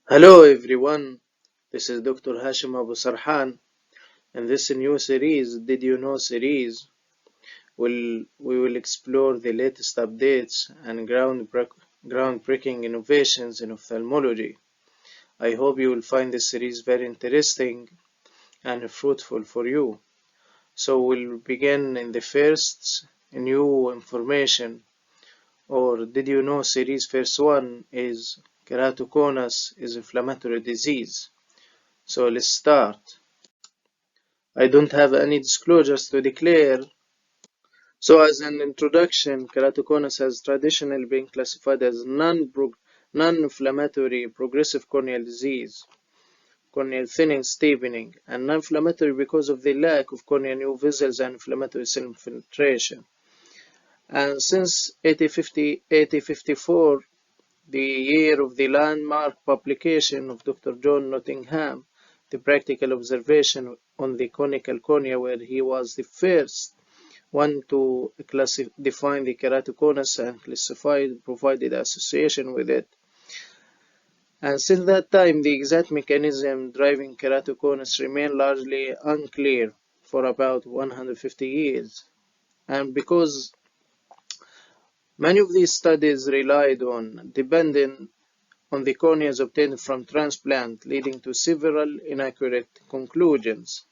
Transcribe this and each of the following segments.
Hello everyone, this is Dr. Hashem Abu Serhan. In this new series, Did You Know series, we will explore the latest updates and groundbreaking innovations in ophthalmology. I hope you will find this series very interesting and fruitful for you. So we'll begin in the first new information, or Did You Know series. First one is Keratoconus is inflammatory disease. So let's start. I don't have any disclosures to declare. So as an introduction, keratoconus has traditionally been classified as non-inflammatory progressive corneal disease, corneal thinning, steepening, and non-inflammatory because of the lack of corneal new vessels and inflammatory cell infiltration. And since 1854, the year of the landmark publication of Dr. John Nottingham, the practical observation on the conical cornea, where he was the first one to define the keratoconus and provided association with it. And since that time, the exact mechanism driving keratoconus remained largely unclear for about 150 years. And because many of these studies relied on depending on the corneas obtained from transplant, leading to several inaccurate conclusions.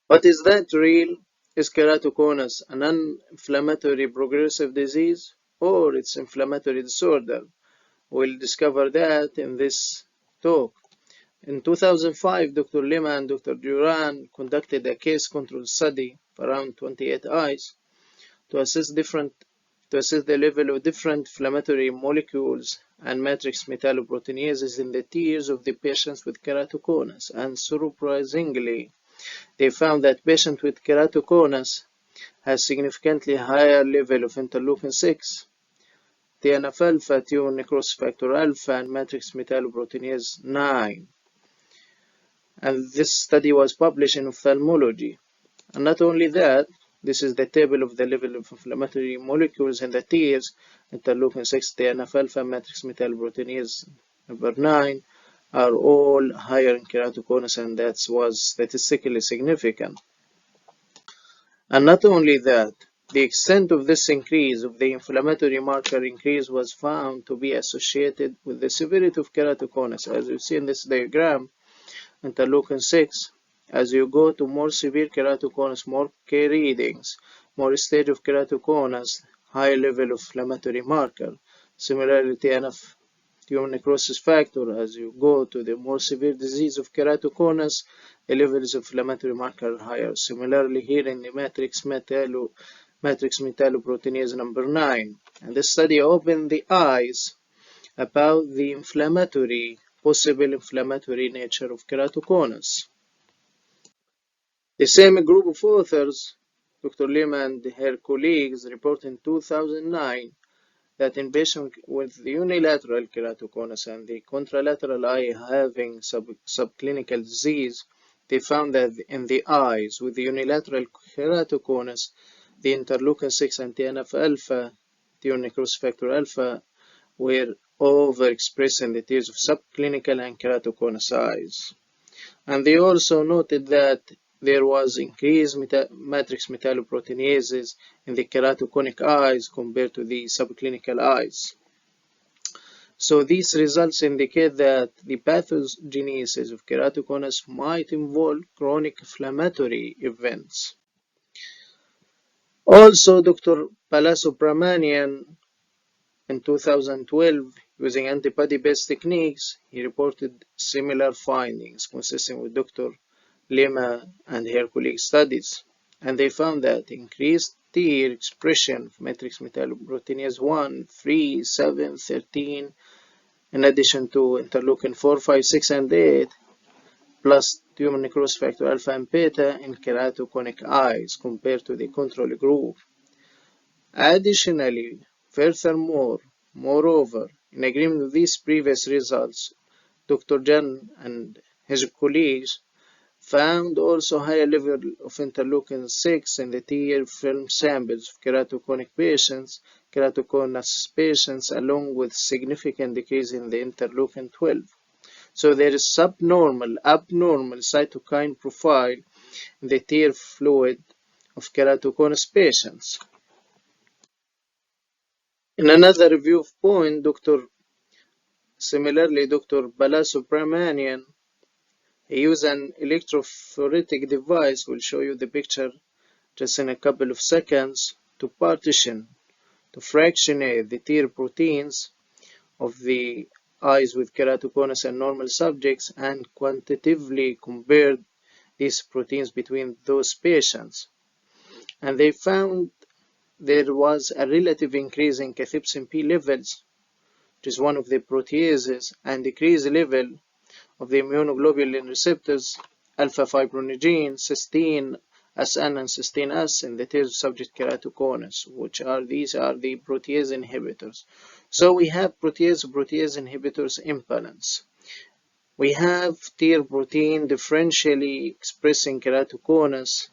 But is that real? Is keratoconus an inflammatory progressive disease or its inflammatory disorder? We'll discover that in this talk. In 2005, Dr. Lima and Dr. Duran conducted a case-control study of around 28 eyes to assess the level of different inflammatory molecules and matrix metalloproteinases in the tears of the patients with keratoconus, and surprisingly, they found that patients with keratoconus has significantly higher level of interleukin-6, TNF-alpha, tissue necrosis factor alpha, and matrix metalloproteinase 9. And this study was published in Ophthalmology. And not only that, this is the table of the level of inflammatory molecules in the tears, interleukin-6, TNF-alpha, matrix metalloproteinase number 9 are all higher in keratoconus, and that was statistically significant. And not only that, the extent of this increase of the inflammatory marker increase was found to be associated with the severity of keratoconus. As you see in this diagram, interleukin-6, as you go to more severe keratoconus, more K readings, more stage of keratoconus, higher level of inflammatory marker. Similarly, TNF, tissue necrosis factor, as you go to the more severe disease of keratoconus, the levels of inflammatory marker are higher. Similarly, here in the matrix metalloproteinase number 9. And this study opened the eyes about the possible inflammatory nature of keratoconus. The same group of authors, Dr. Lima and her colleagues, report in 2009 that in patients with unilateral keratoconus and the contralateral eye having subclinical disease, they found that in the eyes with the unilateral keratoconus, the interleukin-6 and TNF-alpha, tissue necrosis factor alpha, were overexpressed in the tears of subclinical and keratoconus eyes. And they also noted that there was increased matrix metalloproteinases in the keratoconic eyes compared to the subclinical eyes. So these results indicate that the pathogenesis of keratoconus might involve chronic inflammatory events. Also, Dr. Balasubramanian in 2012, using antibody-based techniques, he reported similar findings consistent with Dr. Lima and her colleagues' studies, and they found that increased tear expression of matrix metalloproteinase 1, 3, 7, 13, in addition to interleukin 4, 5, 6, and 8, plus tumor necrosis factor alpha and beta in keratoconic eyes compared to the control group. Additionally, moreover, in agreement with these previous results, Dr. Jan and his colleagues found also higher level of interleukin-6 in the tear film samples of keratoconic patients keratoconus patients along with significant decrease in the interleukin-12. So there is abnormal cytokine profile in the tear fluid of keratoconus patients. In another review point, Dr. Balasubramanian, he used an electrophoretic device, we'll show you the picture just in a couple of seconds, to fractionate the tear proteins of the eyes with keratoconus and normal subjects and quantitatively compared these proteins between those patients. And they found there was a relative increase in cathepsin P levels, which is one of the proteases, and decreased level of the immunoglobulin receptors, alpha-fibronogene, cysteine SN and cysteine S in the tears of subject keratoconus, these are the protease inhibitors. So we have protease inhibitors imbalance. We have tear protein differentially expressing keratoconus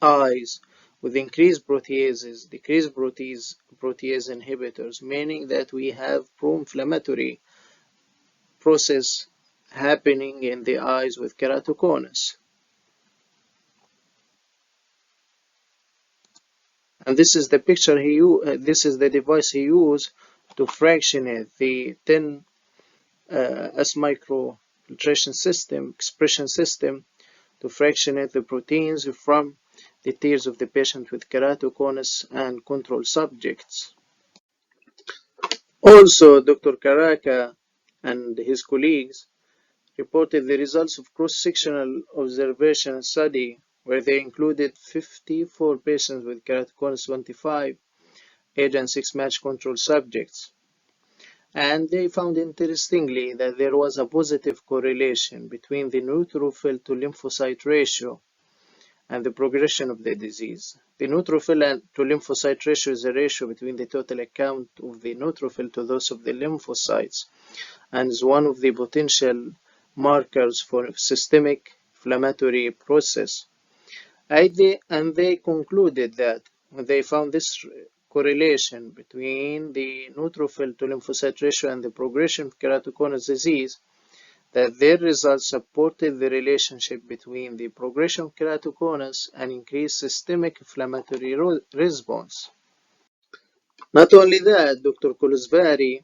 eyes with increased proteases, decreased protease inhibitors, meaning that we have pro-inflammatory process happening in the eyes with keratoconus. And this is the picture this is the device he used to fractionate the 10 S microfiltration system, expression system, to fractionate the proteins from the tears of the patient with keratoconus and control subjects. Also, Dr. Karaka and his colleagues reported the results of cross-sectional observation study where they included 54 patients with keratoconus 25, age and 6 match control subjects. And they found interestingly that there was a positive correlation between the neutrophil-to-lymphocyte ratio and the progression of the disease. The neutrophil-to-lymphocyte ratio is a ratio between the total count of the neutrophil to those of the lymphocytes, and is one of the potential markers for systemic inflammatory process. And they concluded that when they found this correlation between the neutrophil to lymphocyte ratio and the progression of keratoconus disease, that their results supported the relationship between the progression of keratoconus and increased systemic inflammatory response. Not only that, Dr. Kulusvari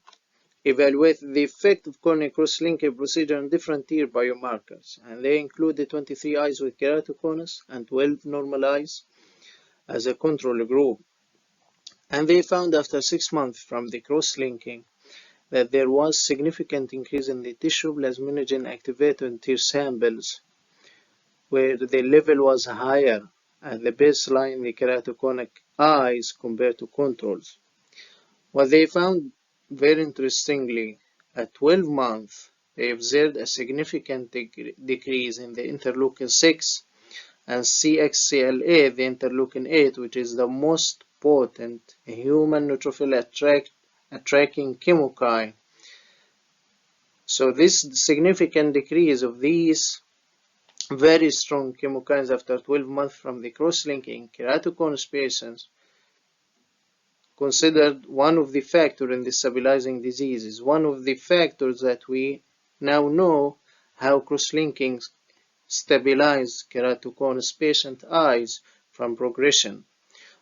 evaluated the effect of corneal cross-linking procedure on different tear biomarkers, and they included 23 eyes with keratoconus and 12 normal eyes as a control group. And they found after 6 months from the cross-linking that there was significant increase in the tissue plasminogen activator in tear samples, where the level was higher at the baseline in the keratoconic eyes compared to controls. What they found, very interestingly, at 12 months, they observed a significant decrease in the interleukin-6 and CXCL8, the interleukin-8, which is the most potent human neutrophil attracting chemokine. So this significant decrease of these very strong chemokines after 12 months from the cross-linking keratoconus patients considered one of the factors in the stabilizing diseases, one of the factors that we now know how cross-linking stabilize keratoconus patient eyes from progression.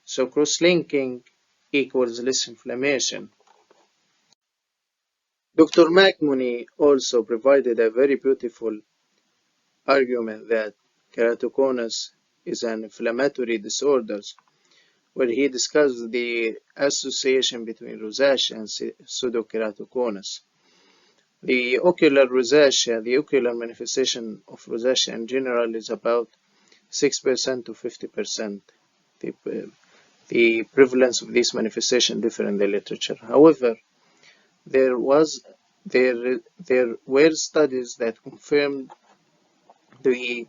So cross-linking equals less inflammation. Dr. McMoney also provided a very beautiful argument that keratoconus is an inflammatory disorder, where he discussed the association between rosacea and pseudokeratoconus. The ocular rosacea, the ocular manifestation of rosacea in general, is about 6% to 50%. The prevalence of this manifestation differ in the literature. However, there were studies that confirmed the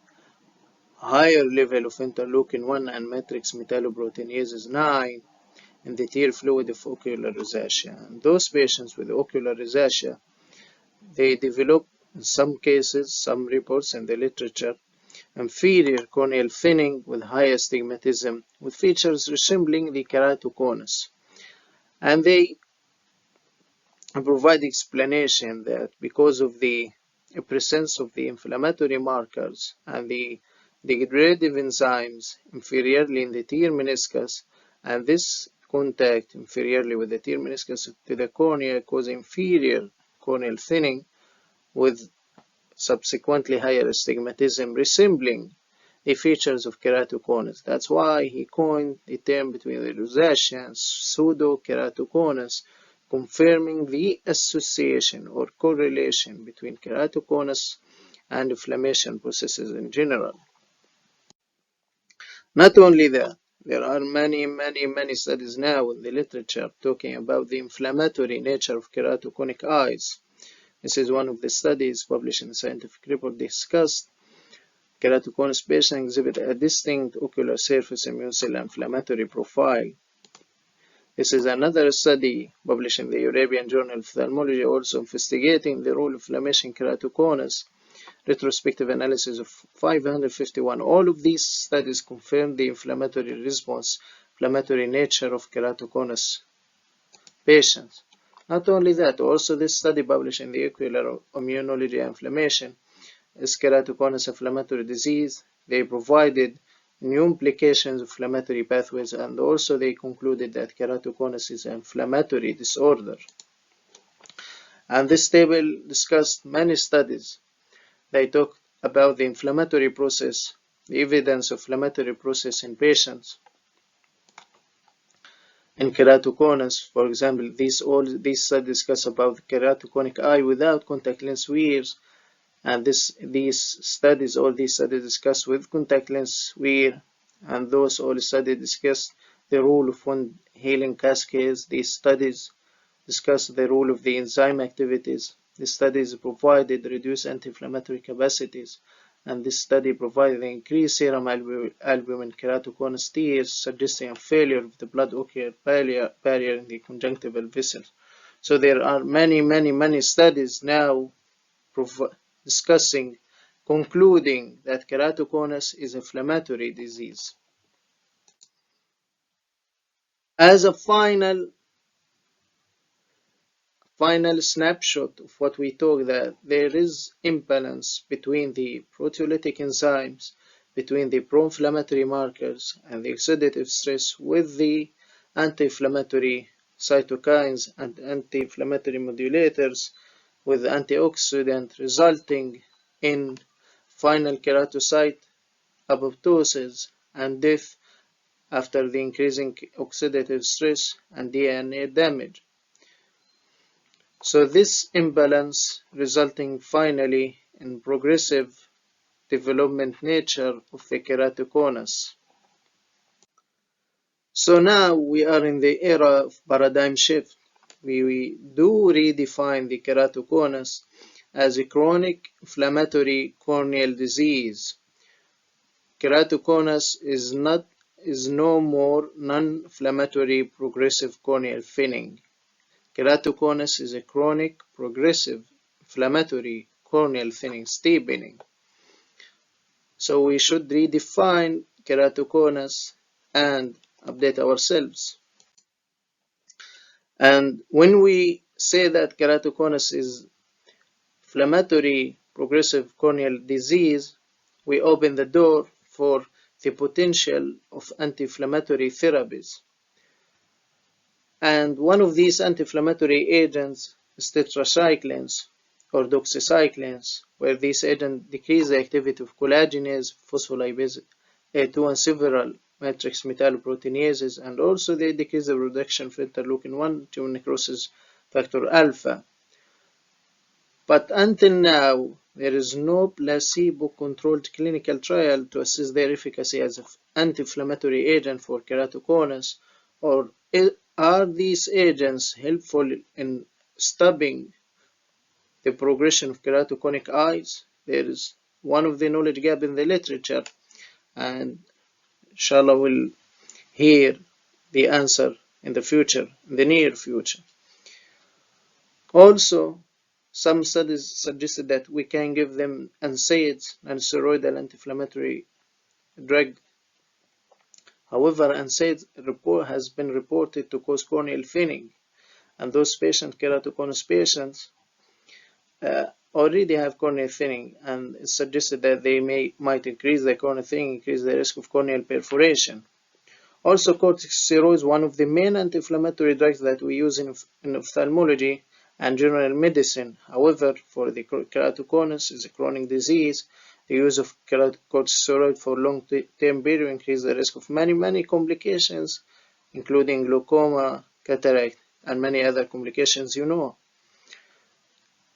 higher level of interleukin-1 and matrix metalloproteinases 9 in the tear fluid of ocular rosacea. And those patients with ocular rosacea, they develop, in some cases, some reports in the literature, inferior corneal thinning with high astigmatism with features resembling the keratoconus. And they provide explanation that because of the presence of the inflammatory markers and the degradative enzymes inferiorly in the tear meniscus, and this contact inferiorly with the tear meniscus to the cornea cause inferior corneal thinning with subsequently higher astigmatism resembling the features of keratoconus. That's why he coined the term between the rosacea and pseudokeratoconus, confirming the association or correlation between keratoconus and inflammation processes in general. Not only that, there are many studies now in the literature talking about the inflammatory nature of keratoconic eyes. This is one of the studies published in the scientific report discussed keratoconus patients exhibit a distinct ocular surface immune cell inflammatory profile. This is another study published in the European Journal of Ophthalmology also investigating the role of inflammation in keratoconus, retrospective analysis of 551. All of these studies confirm the inflammatory response, inflammatory nature of keratoconus patients. Not only that, also this study published in the Ocular Immunology and Inflammation is keratoconus inflammatory disease. They provided new implications of inflammatory pathways, and also they concluded that keratoconus is an inflammatory disorder. And this table discussed many studies. They talk about the inflammatory process, the evidence of inflammatory process in patients. In keratoconus, for example, these studies discuss about keratoconic eye without contact lens wears, and all these studies discuss with contact lens wear, and those all studies discuss the role of wound healing cascades. These studies discuss the role of the enzyme activities. The studies provided reduced anti-inflammatory capacities, and this study provided increased serum albumin keratoconus tears, suggesting a failure of the blood-ocular barrier in the conjunctival vessels. So there are many studies now discussing, concluding that keratoconus is inflammatory disease. As a final snapshot of what we talked, that there is imbalance between the proteolytic enzymes, between the pro-inflammatory markers and the oxidative stress with the anti-inflammatory cytokines and anti-inflammatory modulators with antioxidant, resulting in final keratocyte apoptosis and death after the increasing oxidative stress and DNA damage. So this imbalance resulting finally in progressive development nature of the keratoconus. So now we are in the era of paradigm shift. We do redefine the keratoconus as a chronic inflammatory corneal disease. Keratoconus is no more non-inflammatory progressive corneal thinning. Keratoconus is a chronic progressive inflammatory corneal thinning, steepening. So we should redefine keratoconus and update ourselves. And when we say that keratoconus is inflammatory progressive corneal disease, we open the door for the potential of anti-inflammatory therapies. And one of these anti-inflammatory agents is tetracyclines or doxycyclines, where these agents decrease the activity of collagenase, phospholipase A2, and several matrix metalloproteinases, and also they decrease the production of interleukin-1 tumor necrosis factor alpha. But until now, there is no placebo-controlled clinical trial to assess their efficacy as an anti-inflammatory agent for keratoconus, or are these agents helpful in stopping the progression of keratoconic eyes? There is one of the knowledge gap in the literature, and inshallah we'll hear the answer in the future, in the near future. Also, some studies suggested that we can give them NSAIDs, non-steroidal anti-inflammatory drug, However, NSAID has been reported to cause corneal thinning, and those patients, keratoconus patients, already have corneal thinning, and it's suggested that they might increase the corneal thinning, increase the risk of corneal perforation. Also, corticosteroids, one of the main anti-inflammatory drugs that we use in ophthalmology and general medicine. However, for the keratoconus, is a chronic disease, the use of corticosteroid for long-term period increases the risk of many complications, including glaucoma, cataract, and many other complications you know.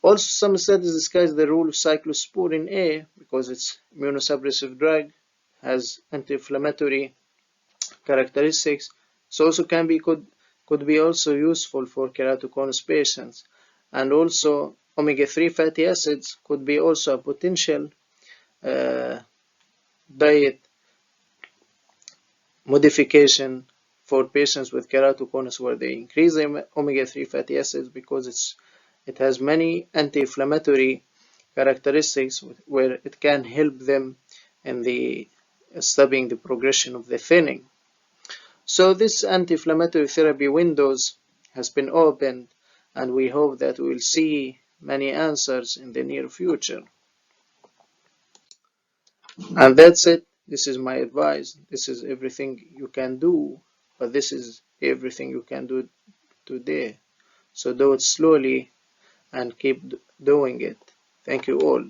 Also, some studies discuss the role of cyclosporin A because it's immunosuppressive drug, has anti-inflammatory characteristics. So also could be also useful for keratoconus patients. And also omega-3 fatty acids could be also a potential diet modification for patients with keratoconus, where they increase the omega-3 fatty acids because it has many anti-inflammatory characteristics where it can help them in the stopping the progression of the thinning. So this anti-inflammatory therapy windows has been opened, and we hope that we will see many answers in the near future. And that's it. This is my advice. This is everything you can do, but this is everything you can do today. So do it slowly and keep doing it. Thank you all.